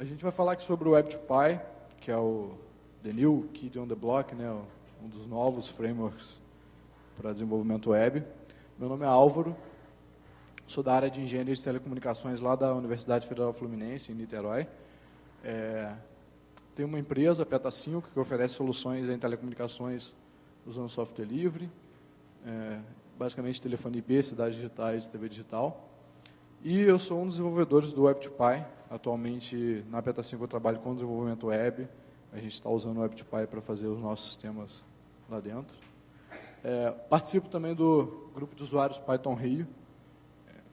A gente vai falar aqui sobre o Web2Py, que é o The New Kid on the Block, né, um dos novos frameworks para desenvolvimento web. Meu nome é Álvaro, sou da área de Engenharia de Telecomunicações lá da Universidade Federal Fluminense, em Niterói. Tenho uma empresa, a Peta5, que oferece soluções em telecomunicações usando software livre, basicamente telefonia IP, cidades digitais e TV digital. E eu sou um dos desenvolvedores do Web2Py. Atualmente, na Peta5, eu trabalho com desenvolvimento web. A gente está usando o Web2Py para fazer os nossos sistemas lá dentro. Participo também do grupo de usuários Python Rio,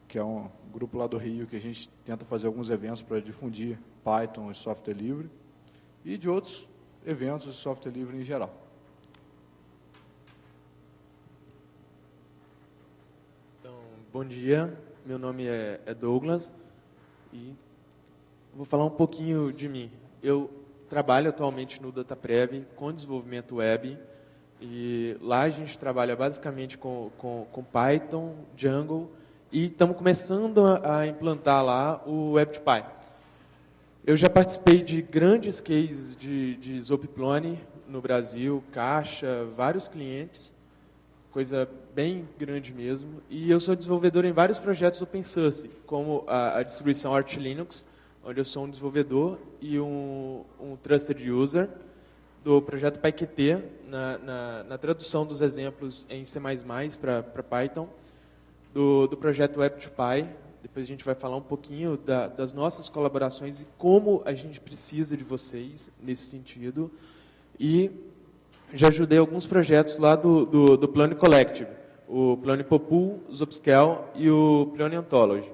que é um grupo lá do Rio que a gente tenta fazer alguns eventos para difundir Python e software livre, e de outros eventos de software livre em geral. Então, bom dia, meu nome é Douglas e vou falar um pouquinho de mim. Eu trabalho atualmente no DataPrev com desenvolvimento web e lá a gente trabalha basicamente com Python, Django e estamos começando a implantar lá o Web2Py. Eu já participei de grandes cases de Zopplone no Brasil, Caixa, vários clientes, coisa bem grande mesmo. E eu sou desenvolvedor em vários projetos open source, como a distribuição Arch Linux, onde eu sou um desenvolvedor e um trusted user do projeto PyQt, na tradução dos exemplos em C++ para Python, do projeto Web2Py. Depois a gente vai falar um pouquinho das nossas colaborações e como a gente precisa de vocês nesse sentido. E já ajudei alguns projetos lá do Plone Collective, o Plone Popul, o Zopscale e o Plone Ontology.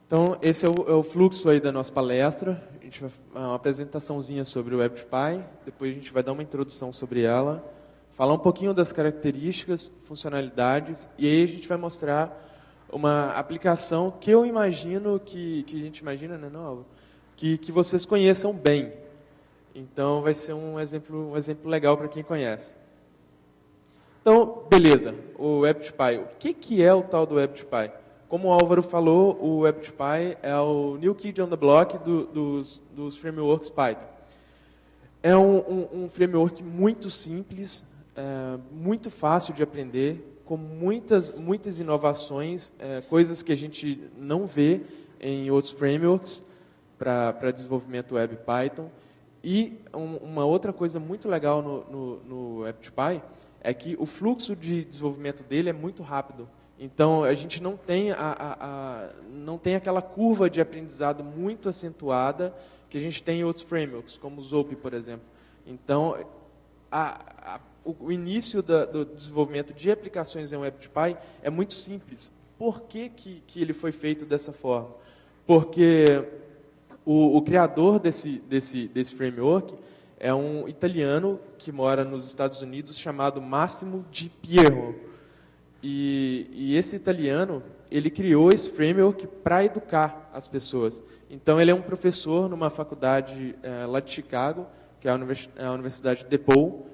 Então, esse é o fluxo aí da nossa palestra. A gente vai uma apresentaçãozinha sobre o Web2Py, depois a gente vai dar uma introdução sobre ela, falar um pouquinho das características, funcionalidades, e aí a gente vai mostrar uma aplicação que eu imagino que a gente imagina, né, não, que vocês conheçam bem. Então, vai ser um exemplo legal para quem conhece. Então, beleza, o Web2Py. O que é o tal do Web2Py? Como o Álvaro falou, o Web2Py é o new kid on the block dos frameworks Python. É um framework muito simples, muito fácil de aprender, com muitas inovações, coisas que a gente não vê em outros frameworks para desenvolvimento web Python. E uma outra coisa muito legal no Web2Py é que o fluxo de desenvolvimento dele é muito rápido. Então, a gente não tem, não tem aquela curva de aprendizado muito acentuada que a gente tem em outros frameworks, como o Zope, por exemplo. Então, o início do desenvolvimento de aplicações em Web2Py é muito simples. Por que ele foi feito dessa forma? Porque o criador desse framework é um italiano que mora nos Estados Unidos chamado Massimo Di Piero. E esse italiano, ele criou esse framework para educar as pessoas. Então, ele é um professor numa faculdade lá de Chicago, que é a Universidade DePaul,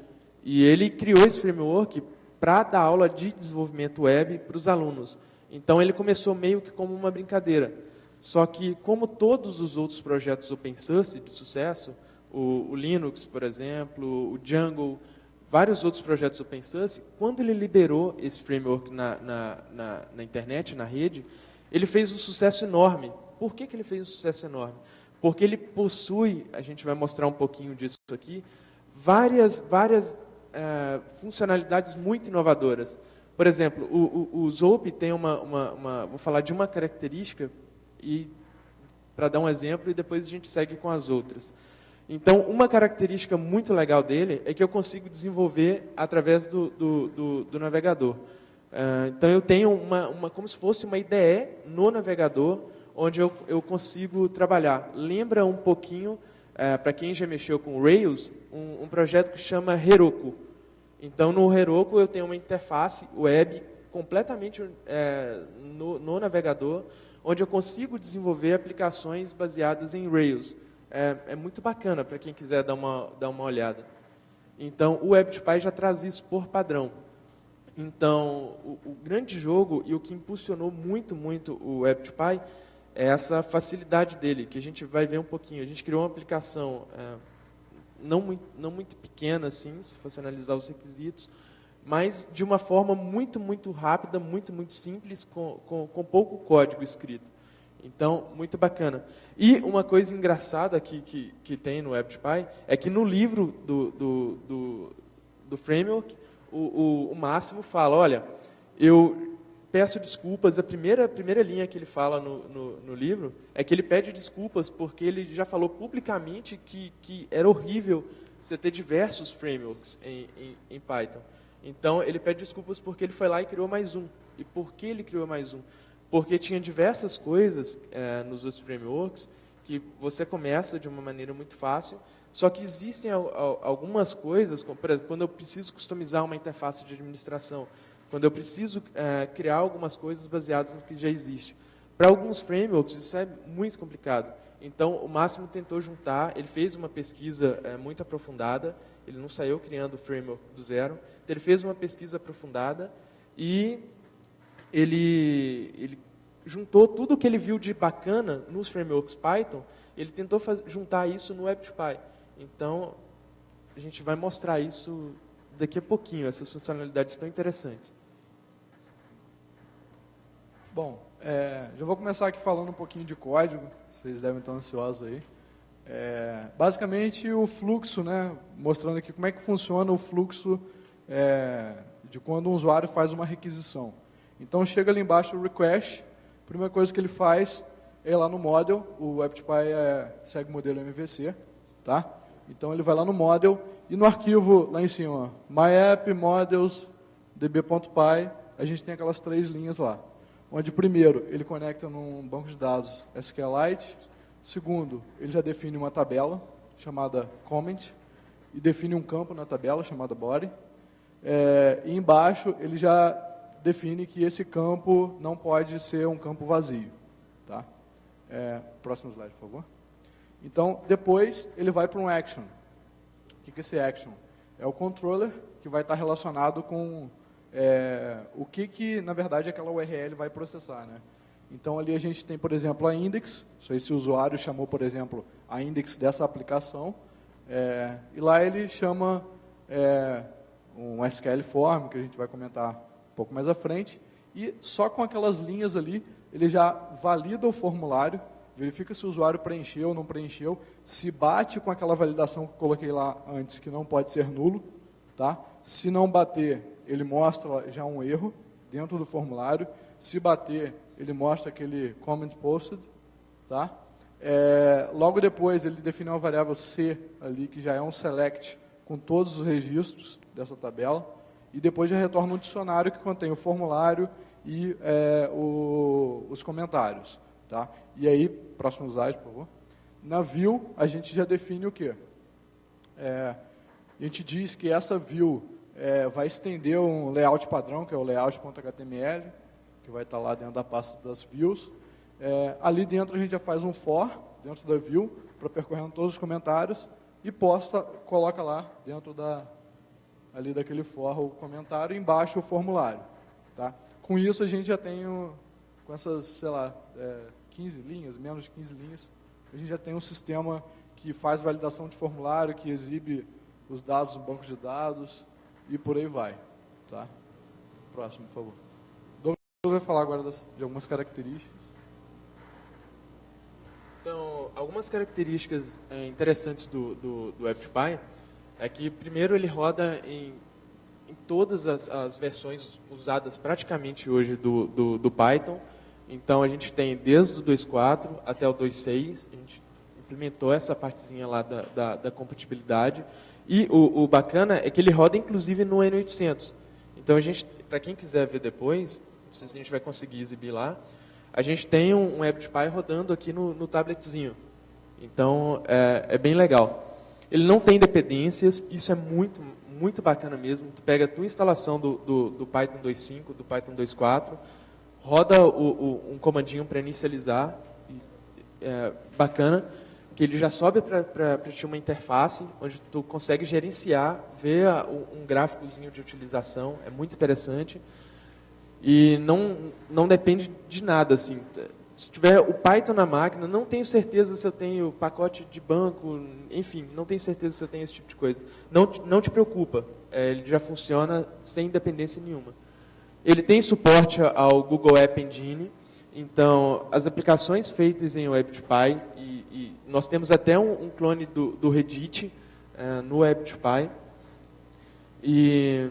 e ele criou esse framework para dar aula de desenvolvimento web para os alunos. Então, ele começou meio que como uma brincadeira. Só que, como todos os outros projetos open source de sucesso, o Linux, por exemplo, o Django, vários outros projetos open source, quando ele liberou esse framework na internet, na rede, ele fez um sucesso enorme. Por que ele fez um sucesso enorme? Porque ele possui, a gente vai mostrar um pouquinho disso aqui, várias funcionalidades muito inovadoras. Por exemplo, o Zope tem vou falar de uma característica para dar um exemplo e depois a gente segue com as outras. Então, uma característica muito legal dele é que eu consigo desenvolver através do navegador. Então, eu tenho como se fosse uma IDE no navegador, onde eu consigo trabalhar. Lembra um pouquinho, para quem já mexeu com Rails, um projeto que chama Heroku. Então, no Heroku, eu tenho uma interface web completamente no navegador, onde eu consigo desenvolver aplicações baseadas em Rails. É muito bacana para quem quiser dar uma olhada. Então, o Web2Py já traz isso por padrão. Então, o grande jogo e o que impulsionou muito o Web2Py é essa facilidade dele, que a gente vai ver um pouquinho. A gente criou uma aplicação não muito pequena, assim, se fosse analisar os requisitos, mas de uma forma muito rápida, muito simples, com pouco código escrito. Então, muito bacana. E uma coisa engraçada que tem no WebPy é que no livro do framework, o Máximo fala, olha, eu peço desculpas, a primeira linha que ele fala no livro é que ele pede desculpas porque ele já falou publicamente que era horrível você ter diversos frameworks em Python. Então, ele pede desculpas porque ele foi lá e criou mais um. E por que ele criou mais um? Porque tinha diversas coisas nos outros frameworks que você começa de uma maneira muito fácil, só que existem algumas coisas, como, por exemplo, quando eu preciso customizar uma interface de administração, quando eu preciso criar algumas coisas baseadas no que já existe. Para alguns frameworks, isso é muito complicado. Então, o Máximo tentou juntar, ele fez uma pesquisa muito aprofundada, ele não saiu criando o framework do zero, então ele fez uma pesquisa aprofundada e ele juntou tudo o que ele viu de bacana nos frameworks Python, ele tentou juntar isso no WebPy. Então, a gente vai mostrar isso daqui a pouquinho, essas funcionalidades tão interessantes. Bom, já vou começar aqui falando um pouquinho de código, vocês devem estar ansiosos aí. Basicamente, o fluxo, né, mostrando aqui como é que funciona o fluxo de quando um usuário faz uma requisição. Então, chega ali embaixo o request, a primeira coisa que ele faz é ir lá no model, o WebPy segue o modelo MVC, tá? Então, ele vai lá no model e no arquivo lá em cima, myapp.models, db.py, a gente tem aquelas 3 linhas lá. Onde, primeiro, ele conecta num banco de dados SQLite. Segundo, ele já define uma tabela chamada comment e define um campo na tabela chamada body. E embaixo, ele já define que esse campo não pode ser um campo vazio. Tá? Próximo slide, por favor. Então, depois, ele vai para um action. O que é esse action? É o controller que vai estar relacionado com o que, na verdade, aquela URL vai processar. Né? Então, ali a gente tem, por exemplo, a index. Esse usuário chamou, por exemplo, a index dessa aplicação. E lá ele chama um SQL form, que a gente vai comentar um pouco mais à frente. E só com aquelas linhas ali, ele já valida o formulário, verifica se o usuário preencheu ou não preencheu, se bate com aquela validação que eu coloquei lá antes, que não pode ser nulo. Tá? Se não bater, ele mostra já um erro dentro do formulário. Se bater, ele mostra aquele comment posted. Tá? Logo depois, ele define uma variável C ali, que já é um select com todos os registros dessa tabela. E depois já retorna um dicionário que contém o formulário e os comentários. Tá? E aí, próximo slide, por favor. Na view, a gente já define o quê? A gente diz que essa view vai estender um layout padrão, que é o layout.html, que vai estar lá dentro da pasta das views. Ali dentro a gente já faz um for, dentro da view, para percorrendo todos os comentários, e coloca lá dentro ali daquele for o comentário, e embaixo o formulário. Tá? Com isso a gente já tem, com essas, sei lá, 15 linhas, menos de 15 linhas, a gente já tem um sistema que faz validação de formulário, que exibe os dados do banco de dados, e por aí vai. Tá? Próximo, por favor. Douglas vai falar agora de algumas características. Então, algumas características interessantes do WebPy é que, primeiro, ele roda em todas as versões usadas praticamente hoje do Python. Então, a gente tem desde o 2.4 até o 2.6, a gente implementou essa partezinha lá da compatibilidade. E o bacana é que ele roda, inclusive, no N800. Então, para quem quiser ver depois, não sei se a gente vai conseguir exibir lá, a gente tem um WebPy rodando aqui no tabletzinho. Então, é bem legal. Ele não tem dependências, isso é muito bacana mesmo. Tu pega a tua instalação do Python 2.5, do Python 2.4, roda um comandinho para inicializar, bacana, que ele já sobe para ti uma interface, onde tu consegue gerenciar, ver um gráficozinho de utilização, é muito interessante. E não depende de nada, assim. se tiver o Python na máquina, não tenho certeza se eu tenho pacote de banco, enfim, não tenho certeza se eu tenho esse tipo de coisa. Não te preocupa, ele já funciona sem dependência nenhuma. Ele tem suporte ao Google App Engine, então as aplicações feitas em WebPy, e nós temos até um clone do Reddit no WebPy, e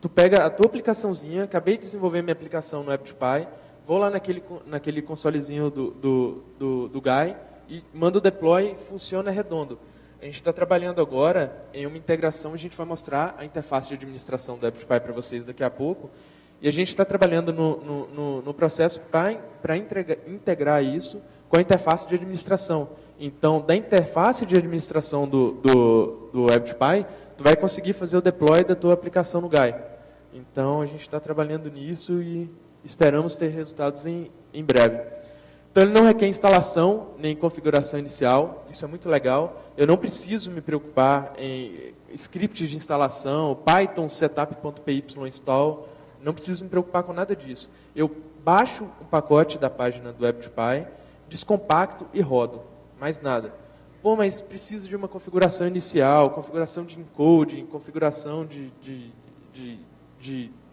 tu pega a tua aplicaçãozinha, acabei de desenvolver minha aplicação no WebPy, vou lá naquele consolezinho do Guy e mando o deploy, funciona redondo. A gente está trabalhando agora em uma integração, a gente vai mostrar a interface de administração do WebPy para vocês daqui a pouco, e a gente está trabalhando no processo para integrar isso com a interface de administração. Então, da interface de administração do WebPy, tu vai conseguir fazer o deploy da tua aplicação no Guy. Então, a gente está trabalhando nisso e esperamos ter resultados em breve. Então, ele não requer instalação nem configuração inicial, isso é muito legal. Eu não preciso me preocupar em scripts de instalação, Python setup.py install, não preciso me preocupar com nada disso. Eu baixo o pacote da página do WebPy, descompacto e rodo, mais nada. Pô, mas precisa de uma configuração inicial, configuração de encoding, configuração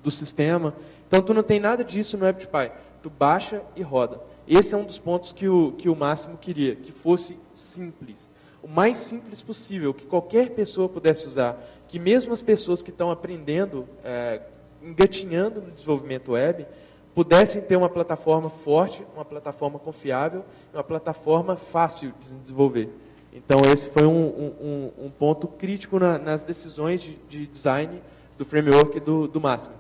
do sistema. Então, tu não tem nada disso no WebPy. Tu baixa e roda. Esse é um dos pontos que o Máximo queria, que fosse simples. O mais simples possível, que qualquer pessoa pudesse usar. Que mesmo as pessoas que estão aprendendo, engatinhando no desenvolvimento web, pudessem ter uma plataforma forte, uma plataforma confiável, uma plataforma fácil de desenvolver. Então, esse foi um ponto crítico nas decisões de design do framework do Máximo.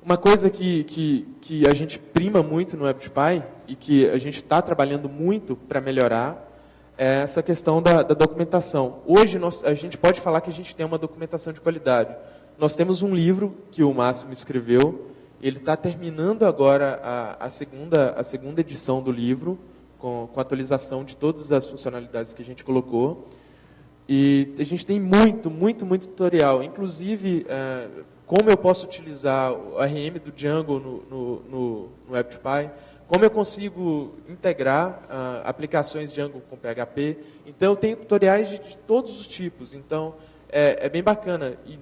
Uma coisa que a gente prima muito no WebPy e que a gente está trabalhando muito para melhorar é essa questão da documentação. Hoje, a gente pode falar que a gente tem uma documentação de qualidade. Nós temos um livro que o Máximo escreveu, ele está terminando agora a segunda edição do livro, com atualização de todas as funcionalidades que a gente colocou. E a gente tem muito tutorial, inclusive como eu posso utilizar o RM do Django no WebPy, como eu consigo integrar aplicações Django com PHP. Então, eu tenho tutoriais de todos os tipos. Então, é bem bacana. E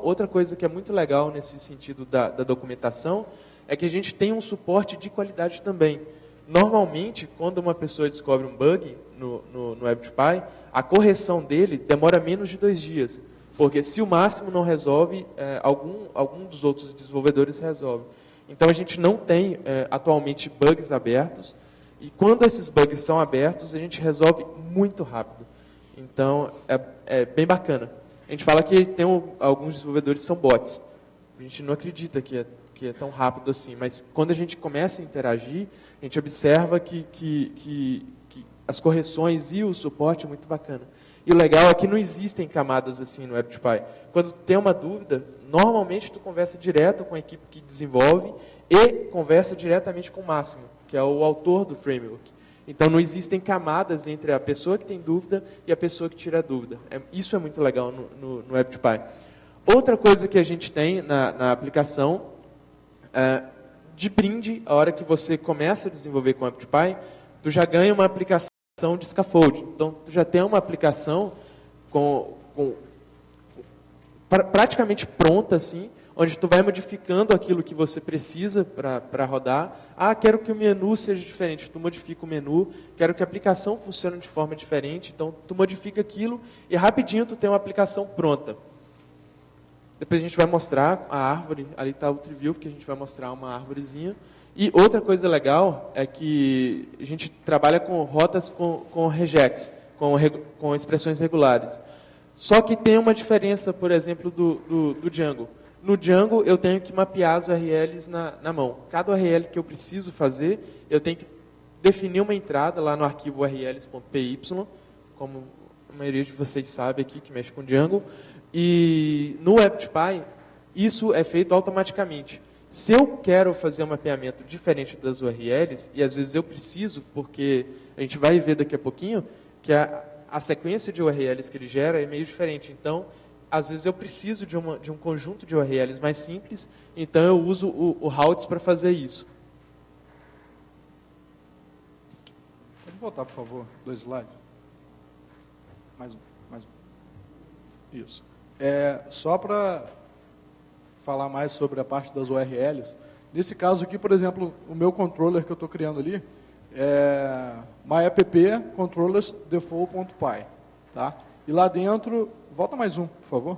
outra coisa que é muito legal nesse sentido da documentação é que a gente tem um suporte de qualidade também. Normalmente, quando uma pessoa descobre um bug no WebPy, a correção dele demora menos de 2 dias. Porque se o Máximo não resolve, algum dos outros desenvolvedores resolve. Então, a gente não tem atualmente bugs abertos. E quando esses bugs são abertos, a gente resolve muito rápido. Então, é bem bacana. A gente fala que tem alguns desenvolvedores que são bots. A gente não acredita que é tão rápido assim. Mas quando a gente começa a interagir, a gente observa que as correções e o suporte é muito bacana. E o legal é que não existem camadas assim no WebPy. Quando tu tem uma dúvida, normalmente tu conversa direto com a equipe que desenvolve e conversa diretamente com o Máximo, que é o autor do framework. Então não existem camadas entre a pessoa que tem dúvida e a pessoa que tira a dúvida. Isso é muito legal no WebPy. Outra coisa que a gente tem na aplicação, de brinde, a hora que você começa a desenvolver com o WebPy, tu já ganha uma aplicação de scaffold. Então, tu já tem uma aplicação praticamente pronta, assim, onde tu vai modificando aquilo que você precisa para rodar. Quero que o menu seja diferente. Tu modifica o menu. Quero que a aplicação funcione de forma diferente. Então, tu modifica aquilo e rapidinho tu tem uma aplicação pronta. Depois a gente vai mostrar a árvore. Ali está o Triview, porque a gente vai mostrar uma árvorezinha. E outra coisa legal é que a gente trabalha com rotas com regex, com expressões regulares. Só que tem uma diferença, por exemplo, do Django. No Django, eu tenho que mapear as URLs na mão. Cada URL que eu preciso fazer, eu tenho que definir uma entrada lá no arquivo urls.py, como a maioria de vocês sabe aqui, que mexe com Django. E no WebPy, isso é feito automaticamente. Se eu quero fazer um mapeamento diferente das URLs, e às vezes eu preciso, porque a gente vai ver daqui a pouquinho, que a sequência de URLs que ele gera é meio diferente. Então, às vezes eu preciso de um conjunto de URLs mais simples, então eu uso o routes para fazer isso. voltar, por favor, 2 slides. Mais um. Isso. Só para falar mais sobre a parte das URLs, nesse caso aqui, por exemplo, o meu controller que eu estou criando ali é myapp.controllers.default.py, tá? E lá dentro, volta mais um, por favor.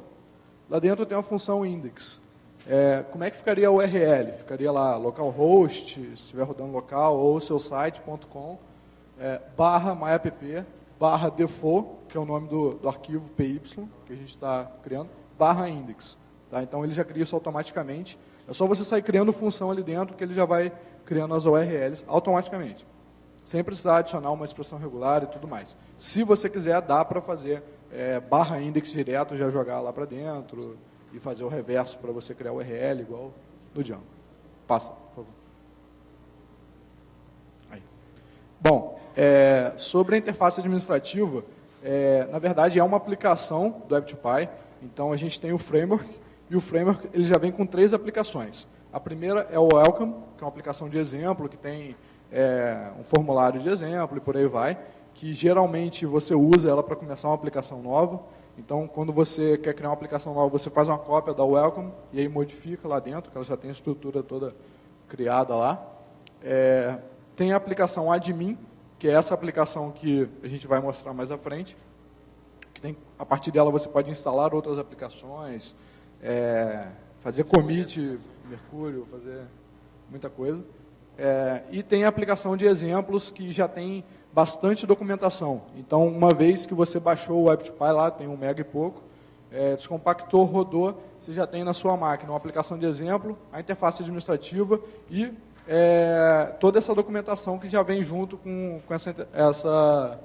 Lá dentro tem uma função index. Como é que ficaria a URL? Ficaria lá localhost, se estiver rodando local, ou seu site.com, /myapp, /default, que é o nome do arquivo PY, que a gente está criando, /index. Tá? Então, ele já cria isso automaticamente. É só você sair criando função ali dentro, que ele já vai criando as URLs automaticamente. Sem precisar adicionar uma expressão regular e tudo mais. Se você quiser, dá para fazer /index direto, já jogar lá para dentro e fazer o reverso para você criar o URL igual no Django. Passa, por favor. Aí. Bom, sobre a interface administrativa, na verdade é uma aplicação do Web2Py, então a gente tem o framework, e o framework ele já vem com 3 aplicações. A primeira é o Welcome, que é uma aplicação de exemplo, que tem um formulário de exemplo e por aí vai, que geralmente você usa ela para começar uma aplicação nova. Então, quando você quer criar uma aplicação nova, você faz uma cópia da Welcome e aí modifica lá dentro, que ela já tem a estrutura toda criada lá. Tem a aplicação Admin, que é essa aplicação que a gente vai mostrar mais à frente. A partir dela você pode instalar outras aplicações, fazer commit Mercúrio, fazer muita coisa. E tem a aplicação de exemplos que já tem bastante documentação. Então, uma vez que você baixou o Web2Py lá, tem 1 mega e pouco, descompactou, rodou, você já tem na sua máquina uma aplicação de exemplo, a interface administrativa e toda essa documentação que já vem junto com essa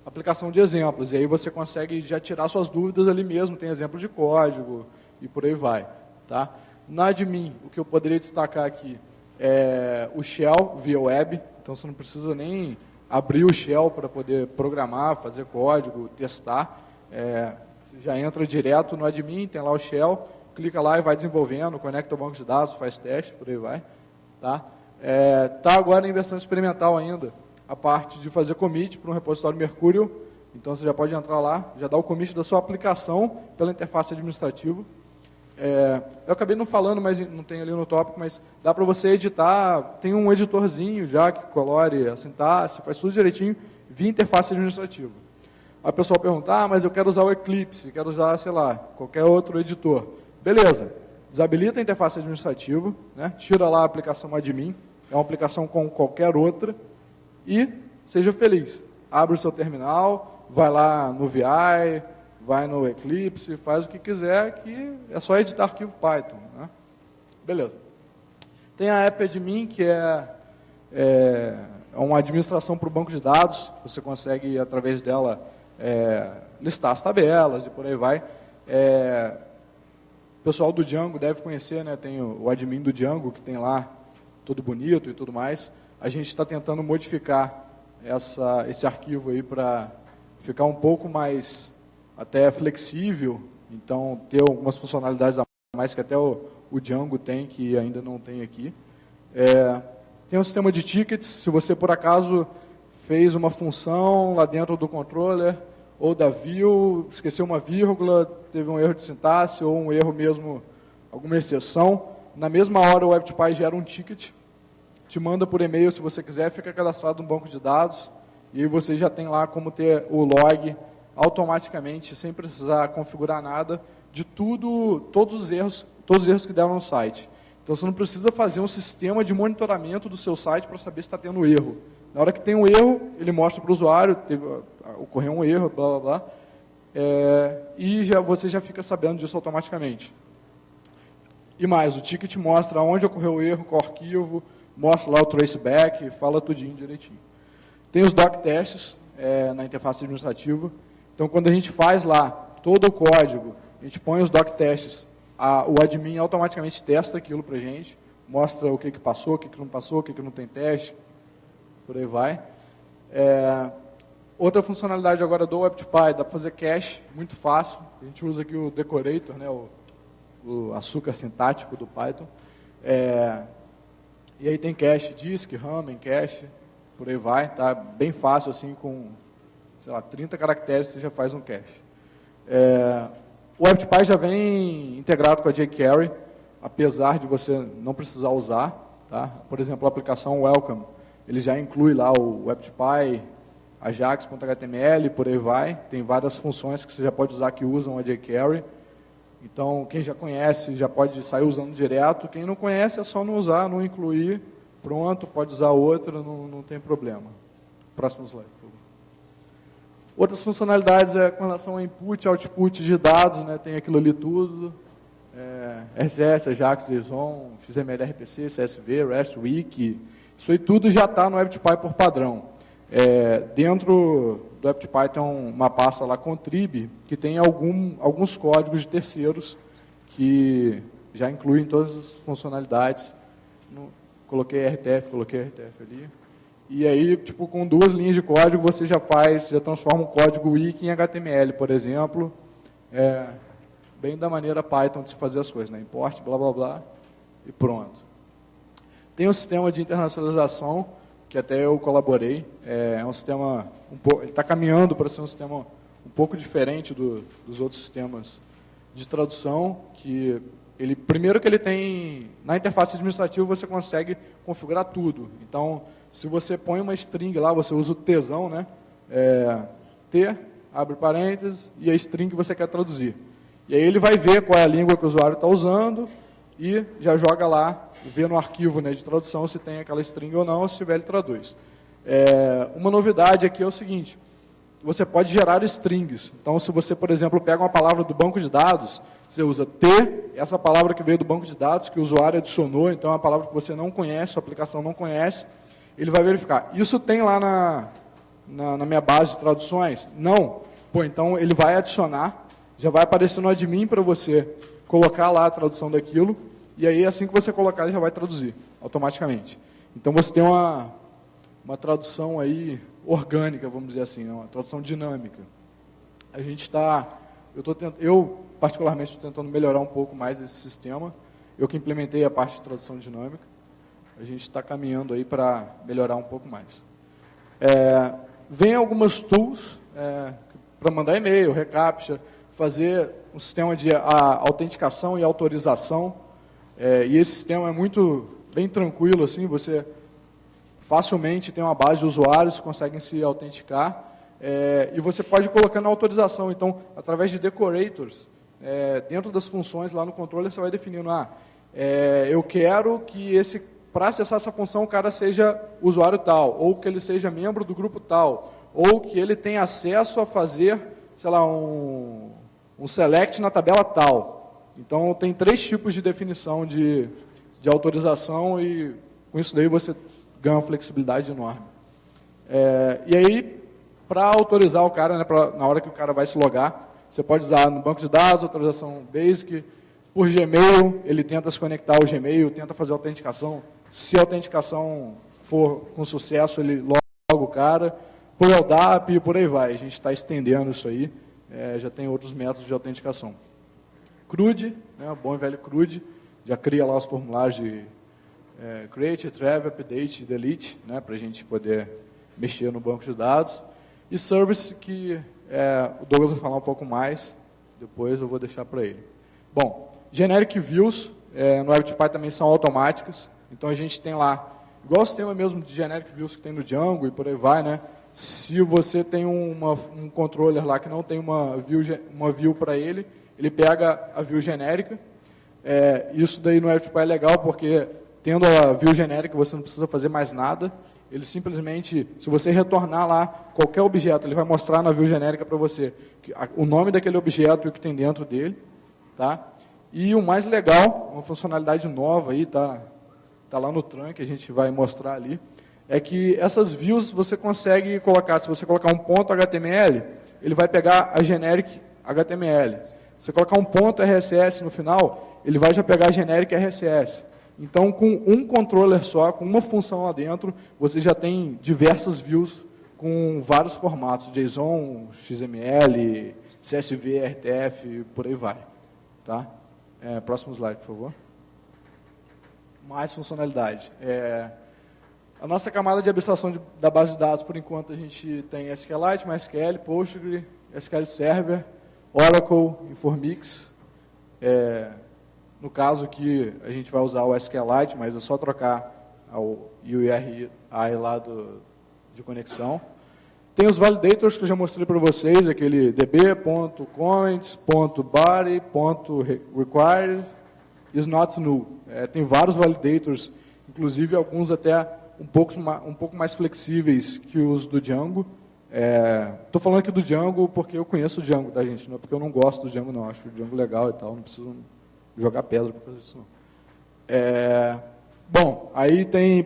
aplicação de exemplos. E aí você consegue já tirar suas dúvidas ali mesmo, tem exemplo de código e por aí vai. Tá? Na admin, o que eu poderia destacar aqui é o shell via web, então você não precisa nem abrir o shell para poder programar, fazer código, testar. Você já entra direto no admin, tem lá o shell, clica lá e vai desenvolvendo, conecta ao banco de dados, faz teste, por aí vai. Tá agora em versão experimental ainda, a parte de fazer commit para um repositório Mercurial. Então você já pode entrar lá, já dá o commit da sua aplicação pela interface administrativa. Eu acabei não falando, mas não tem ali no tópico, mas dá para você editar, tem um editorzinho já que colore a sintaxe, faz tudo direitinho via interface administrativa. A pessoa pergunta, mas eu quero usar o Eclipse, quero usar, sei lá, qualquer outro editor. Beleza, desabilita a interface administrativa, né? Tira lá a aplicação admin, é uma aplicação como qualquer outra, e seja feliz. Abre o seu terminal, vai lá no VI, vai no Eclipse, faz o que quiser, que é só editar arquivo Python. Né? Beleza. Tem a AppAdmin, que é uma administração para o banco de dados. Você consegue, através dela, listar as tabelas e por aí vai. O pessoal do Django deve conhecer, né? Tem o admin do Django, que tem lá tudo bonito e tudo mais. A gente está tentando modificar esse arquivo aí para ficar um pouco mais até flexível, então ter algumas funcionalidades a mais que até o Django tem, que ainda não tem aqui. Tem um sistema de tickets, se você por acaso fez uma função lá dentro do controller ou da view, esqueceu uma vírgula, teve um erro de sintaxe ou um erro mesmo, alguma exceção, na mesma hora o Web2Py gera um ticket, te manda por e-mail se você quiser, fica cadastrado no banco de dados, e aí você já tem lá como ter o log automaticamente, sem precisar configurar nada, de todos os erros que deram no site. Então, você não precisa fazer um sistema de monitoramento do seu site para saber se está tendo erro. Na hora que tem um erro, ele mostra para o usuário, ocorreu um erro, blá, blá, blá, e você já fica sabendo disso automaticamente. E mais, o ticket mostra onde ocorreu o erro, qual arquivo, mostra lá o traceback, fala tudinho direitinho. Tem os doc tests na interface administrativa. Então, quando a gente faz lá todo o código, a gente põe os doc tests, o admin automaticamente testa aquilo para a gente, mostra o que passou, o que não passou, o que não tem teste, por aí vai. Outra funcionalidade agora do Web2Py, dá para fazer cache, muito fácil. A gente usa aqui o Decorator, né, o açúcar sintático do Python. E aí tem cache disk, RAM em cache, por aí vai, tá? Bem fácil, assim, com, sei lá, 30 caracteres você já faz um cache. O WebPy já vem integrado com a jQuery, apesar de você não precisar usar, tá? Por exemplo, a aplicação Welcome, ele já inclui lá o WebPy, ajax.html, por aí vai. Tem várias funções que você já pode usar que usam a jQuery. Então, quem já conhece já pode sair usando direto. Quem não conhece é só não usar, não incluir. Pronto, pode usar outra, não tem problema. Próximo slide, por favor. Outras funcionalidades com relação a input, output de dados, né? Tem aquilo ali tudo. RCS, Ajax, JSON, XML, RPC, CSV, REST, Wiki. Isso aí tudo já está no WebPy por padrão. Dentro do WebPy tem uma pasta lá, Contrib, que tem alguns códigos de terceiros que já incluem todas as funcionalidades. Coloquei RTF ali. E aí, tipo, com 2 linhas de código, você já transforma um código wiki em HTML, por exemplo. Bem da maneira Python de se fazer as coisas, né? Import, blá, blá, blá, e pronto. Tem um sistema de internacionalização, que até eu colaborei. É um sistema, ele está caminhando para ser um sistema um pouco diferente dos outros sistemas de tradução, que primeiro que ele tem, na interface administrativa você consegue configurar tudo. Então, se você põe uma string lá, você usa o Tzão, né? T, abre parênteses, e a string que você quer traduzir. E aí ele vai ver qual é a língua que o usuário está usando e já joga lá, vê no arquivo, né, de tradução se tem aquela string ou não, se tiver ele traduz. Uma novidade aqui é o seguinte, você pode gerar strings. Então, se você, por exemplo, pega uma palavra do banco de dados, você usa T, essa palavra que veio do banco de dados, que o usuário adicionou, então é uma palavra que você não conhece, sua aplicação não conhece, ele vai verificar. Isso tem lá na minha base de traduções? Não. Pô, então ele vai adicionar, já vai aparecer no admin para você colocar lá a tradução daquilo, e aí assim que você colocar, ele já vai traduzir automaticamente. Então você tem uma tradução aí orgânica, vamos dizer assim, né? Uma tradução dinâmica. A gente está, eu particularmente estou tentando melhorar um pouco mais esse sistema. Eu que implementei a parte de tradução dinâmica. A gente está caminhando aí para melhorar um pouco mais. Vem algumas tools para mandar e-mail, reCAPTCHA, fazer um sistema de autenticação e autorização. E esse sistema é bem tranquilo, assim, você facilmente tem uma base de usuários que conseguem se autenticar, e você pode colocar na autorização. Então, através de decorators, dentro das funções lá no controller, você vai definindo, eu quero que para acessar essa função o cara seja usuário tal, ou que ele seja membro do grupo tal, ou que ele tenha acesso a fazer, sei lá, um select na tabela tal. Então, tem 3 tipos de definição de autorização e com isso daí você ganha uma flexibilidade enorme. E aí, para autorizar o cara, né, na hora que o cara vai se logar, você pode usar no banco de dados, autorização basic, por Gmail, ele tenta se conectar ao Gmail, tenta fazer autenticação. Se a autenticação for com sucesso, ele loga o cara, por LDAP e por aí vai. A gente está estendendo isso aí, já tem outros métodos de autenticação. CRUD, né, o bom e velho CRUD, já cria lá os formulários de create, retrieve, update, delete, né, para a gente poder mexer no banco de dados. E service, que o Douglas vai falar um pouco mais, depois eu vou deixar para ele. Bom, generic views, no WebPy também são automáticas, então a gente tem lá, igual o sistema mesmo de generic views que tem no Django e por aí vai, né? Se você tem um controller lá que não tem uma view para ele pega a view genérica. Isso daí no WebPy é legal, porque tendo a view genérica, você não precisa fazer mais nada. Ele simplesmente, se você retornar lá qualquer objeto, ele vai mostrar na view genérica para você o nome daquele objeto e o que tem dentro dele. Tá? E o mais legal, uma funcionalidade nova aí, tá lá no trunk, a gente vai mostrar ali, é que essas views você consegue colocar, se você colocar um ponto HTML, ele vai pegar a generic HTML. Se você colocar um ponto RSS no final, ele vai já pegar a generic RSS. Então, com um controller só, com uma função lá dentro, você já tem diversas views com vários formatos, JSON, XML, CSV, RTF, por aí vai. Tá? Próximo slide, por favor. Mais funcionalidade. A nossa camada de abstração da base de dados, por enquanto, a gente tem SQLite, MySQL, Postgre, SQL Server, Oracle, Informix. No caso aqui, a gente vai usar o SQLite, mas é só trocar o URI lá de conexão. Tem os validators que eu já mostrei para vocês, aquele db.comments.body.required is not null. Tem vários validators, inclusive alguns até um pouco mais flexíveis que os do Django. Estou falando aqui do Django porque eu conheço o Django, tá, gente? Não é porque eu não gosto do Django, não. Acho o Django legal e tal, não preciso jogar pedra para fazer isso, não. Bom, aí tem